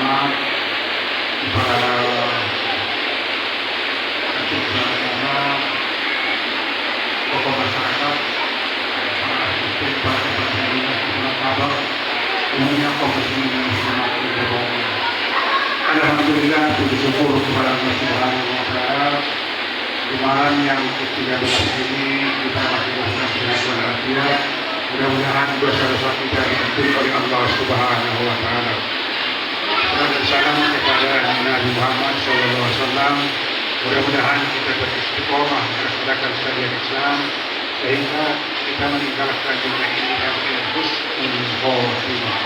ulama, para aktivis agama, tokoh masyarakat, para aktivis, para pemerintah, para kabar, umumnya kaum muslimin muslimat yang alhamdulillah, puji syukur kepada Allah Subhanahu wa Ta'ala. Di malam yang ke-13 ini kita masih bersama sehat walafiat. Mudah-mudahan dosa-dosa kita diampuni oleh Allah Subhanahu wa Ta'ala. Dan salam kepada Nabi Muhammad SAW. Mudah-mudahan kita beristiqomah melaksanakan syariat Islam sehingga kita meninggalkan dunia ini dengan husnul khotimah.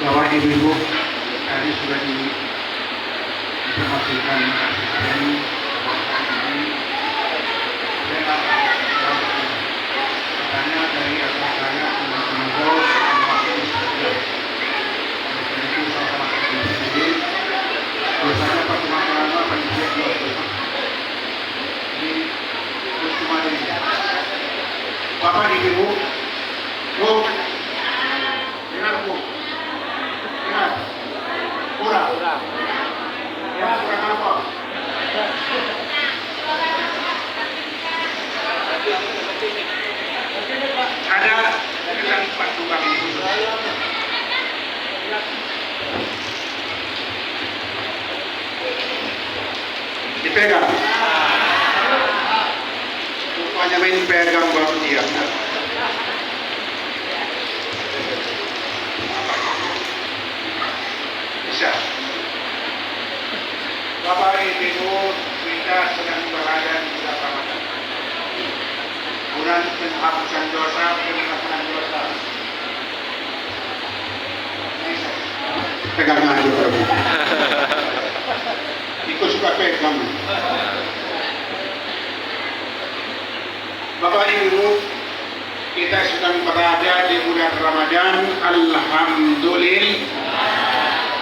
Bapak Ibu, tadi sudah diinformasikan asisten katanya dari asal saya menunggu waktu istirahat. Itu sama sendiri. Biasanya pas makan paling siap ini terus kemarin. Bapak Ibu, Bu, dengar Bu. Kurang. Ya, kurang apa? Ada dengan 4 lubang itu. Dipegang. Rupanya main pegang baru dia. Bapak Ibu, kita sedang berada di bulan Ramadan. Bulan penghapusan dosa, pengampunan dosa. Pegang aja Prabu. Ikut suka pegang. Bapak Ibu, kita sedang berada di bulan Ramadan. Alhamdulillah.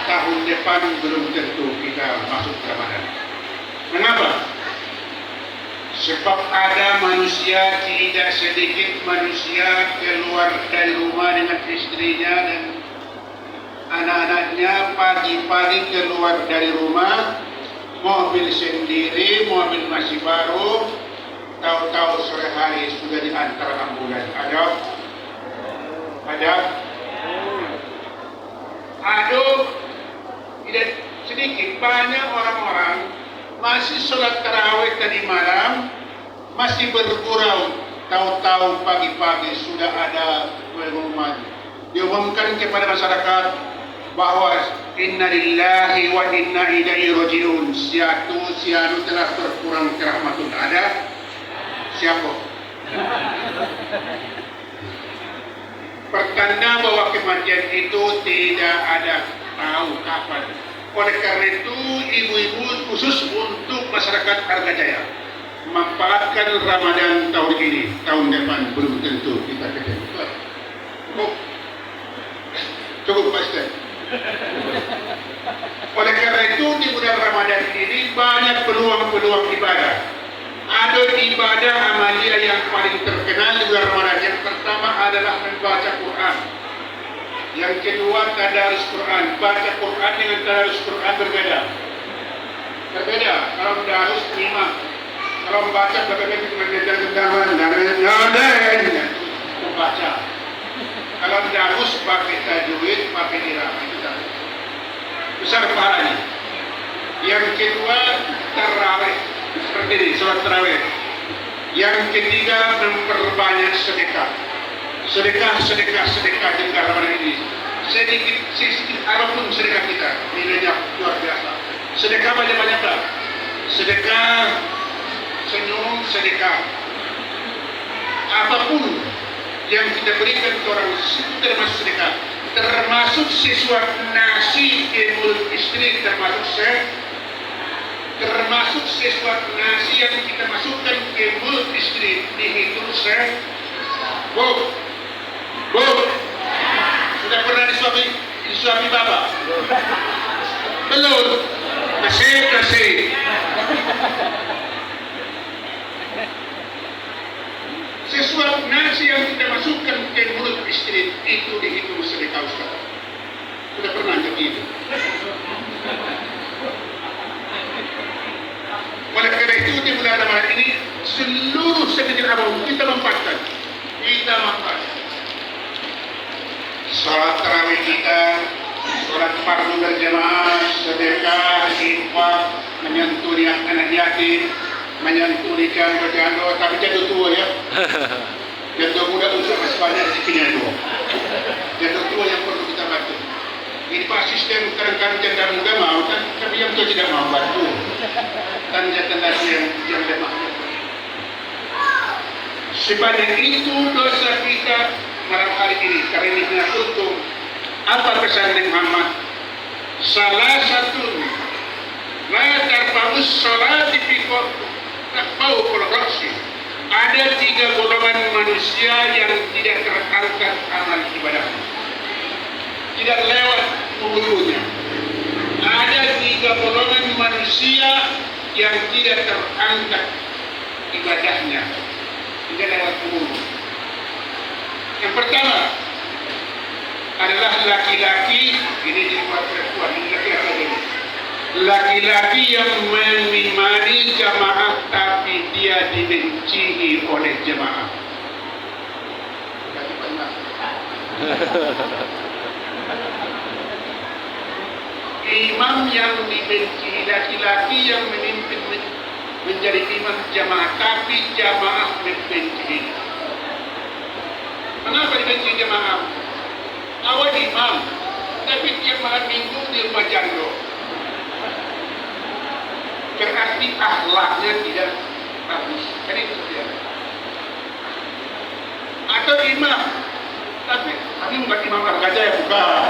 Tahun depan belum tentu kita masuk Ramadan. Mengapa? Sebab ada manusia, tidak sedikit manusia keluar dari rumah dengan istrinya dan anak-anaknya pagi-pagi keluar dari rumah, mobil sendiri, mobil masih baru, tahu-tahu sore hari sudah diantar ambulans. Aduh. Tidak sedikit, banyak orang-orang masih sholat tarawih tadi malam, masih bergurau, tahu-tahu pagi-pagi sudah ada pengumuman. Diumumkan kepada masyarakat bahwa inna lillahi wa inna ilaihi rajiun. Sianu telah berkurang ke rahmatul. Ada siapa? Pertanda bahwa kematian itu tidak ada tahu kapan. Oleh karena itu, ibu-ibu khusus untuk masyarakat Argajaya memanfaatkan Ramadan tahun ini, tahun depan belum tentu kita ketemu. Cukup Pak Ustaz. Oleh karena itu, di bulan Ramadan ini banyak peluang-peluang ibadah. Ada ibadah amalia yang paling terkenal di bulan Ramadan. Yang pertama adalah membaca Quran. Yang kedua, tadarus Quran. Baca Quran dengan tadarus Quran berbeda. Kalau tadarus 5, kalau membaca berbeda membaca. Kalau tadarus pakai tajwid, pakai irama, itu tadarus. Besar pahalanya. Yang kedua, tarawih. Seperti ini, sholat tarawih. Yang ketiga, memperbanyak sedekah. Sedekah di Ramadan ini. Sedikit apapun sedekah kita, nilainya luar biasa. Sedekah banyak-banyaklah. Sedekah senyum, sedekah apapun yang kita berikan ke orang termasuk sedekah. Termasuk sesuatu nasi ke mulut istri, termasuk sesuatu nasi yang kita masukkan ke mulut istri dihitung Bu, sudah pernah disuapi Bapak? Belum? Kasih. Sesuatu nasi yang kita masukkan ke mulut istri itu dihitung sedekah Ustaz. Sudah pernah macam itu. Oleh karena itu di bulan Ramadan ini seluruh segenap apapun kita manfaatkan. Salat tarawih kita, salat fardu berjamaah, sedekah, infak, menyantuni anak yatim, menyantuni janda-janda, tapi janda tua ya. Janda muda untuk masih banyak rezekinya itu. Janda tua yang perlu kita bantu. Ini Pak sistem kadang-kadang janda muda mau, tapi yang tua tidak mau bantu. Dan janda yang lemah. Sebanyak itu dosa kita malam hari ini karena ini menyangkut apa pesan Muhammad. Salah satu la tarfa'us salati fi fawqal ra'si. Ada 3 golongan manusia yang tidak terangkat amal ibadahnya, tidak lewat mulutnya. Ada 3 golongan manusia yang tidak terangkat ibadahnya, tidak lewat mulut. Yang pertama adalah laki-laki, ini di luar perempuan, ini laki-laki. Laki-laki yang mengimani jamaah tapi dia dibenci oleh jamaah. Imam yang dibenci, laki-laki yang memimpin menjadi imam jamaah tapi jamaah membenci. Kenapa dibenci jamaah? Awal imam, tapi tiap malam minggu dia bajando. Berarti akhlaknya tidak bagus. Kan itu dia. Atau imam, tapi bukan imam gajah ya, bukan.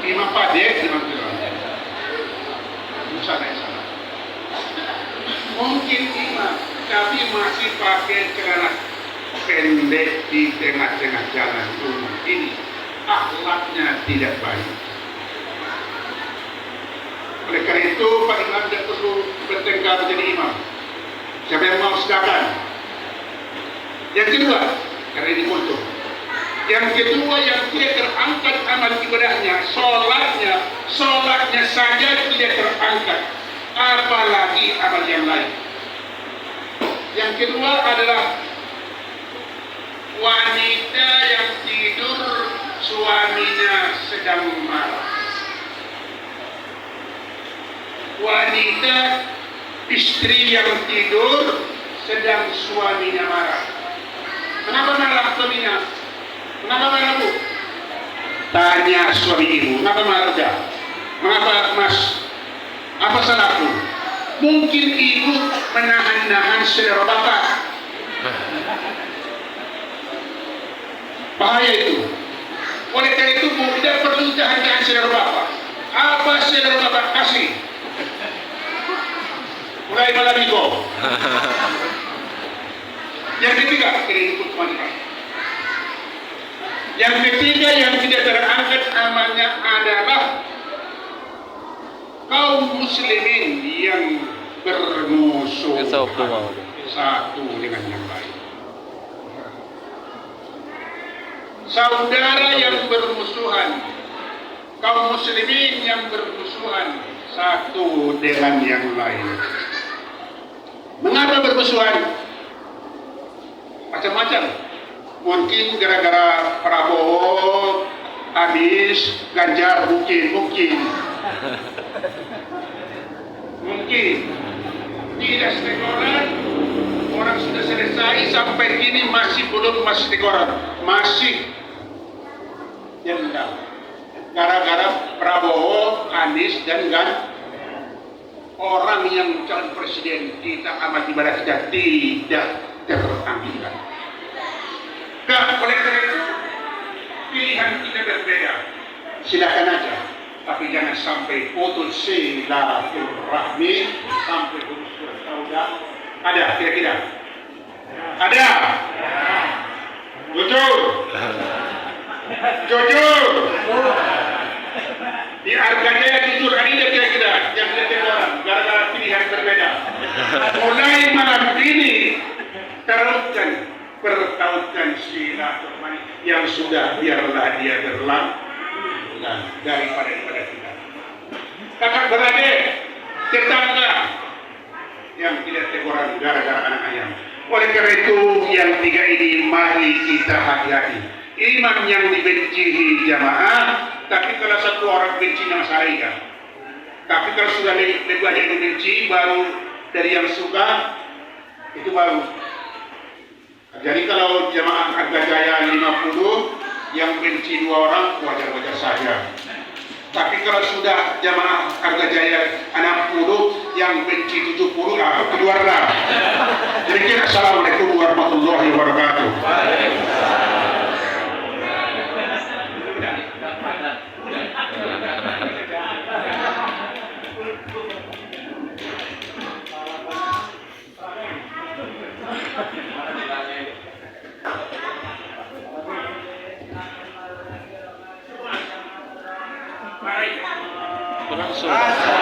Imam padek, imam bilang. Sana. Mungkin imam, tapi masih pakai celana pendek di tengah-tengah jalan umum ini, akhlaknya tidak baik. Oleh karena itu Pak Imam tidak perlu bertengkar menjadi imam. Siapa yang mau silakan. Yang kedua, karena ini kultur. Yang kedua yang tidak terangkat amal ibadahnya, sholatnya saja tidak terangkat, apalagi amal yang lain. Yang kedua adalah wanita yang tidur suaminya sedang marah. Wanita istri yang tidur sedang suaminya marah. Kenapa marah suaminya? Kenapa marah bu? Tanya suami ibu, kenapa marah dia? Mengapa mas? Apa salahku? Mungkin ibu menahan-nahan selera bapak. Bahaya itu. Oleh karena itu bu, tidak perlu tahan-tahan selera bapak. Apa selera bapak kasih? Mulai malam minggu. Yang ketiga, yang tidak terangkat amalnya adalah kaum muslimin yang bermusuh satu dengan yang lain. Saudara yang bermusuhan, kaum muslimin yang bermusuhan satu dengan yang lain. Mengapa bermusuhan? Macam-macam. Mungkin gara-gara Prabowo, Anies, Ganjar, mungkin. Tidak teguran, orang sudah selesai sampai kini masih teguran, masih dendam. Gara-gara Prabowo, Anies dan orang yang calon presiden kita amat ibadah kita tidak terambilkan. Nah, oleh karena itu pilihan kita berbeda. Silakan aja, tapi jangan sampai putus silaturahmi, sampai putus bersaudara. Ada kira-kira? Ada. Jujur. Di harganya jujur, ada kira-kira yang tidak orang gara-gara pilihan berbeda. Mulai malam ini pertautkan silaturahmi yang sudah biarlah dia berlalu. daripada kita. Kakak beradik, tetangga yang tidak teguran gara-gara anak ayam. Oleh karena itu yang tiga ini mari kita hati-hati. Imam yang dibenci jamaah, tapi kalau satu orang benci nama saya. Tapi kalau sudah lebih banyak yang dibenci, baru dari yang suka itu baru. Jadi kalau jamaah Arga Jaya 50, yang benci 2 orang wajar-wajar saja. Tapi kalau sudah jamaah Arga Jaya 60, yang benci 70, keluar lah. Jadi assalamualaikum warahmatullahi wabarakatuh. Berlangsung.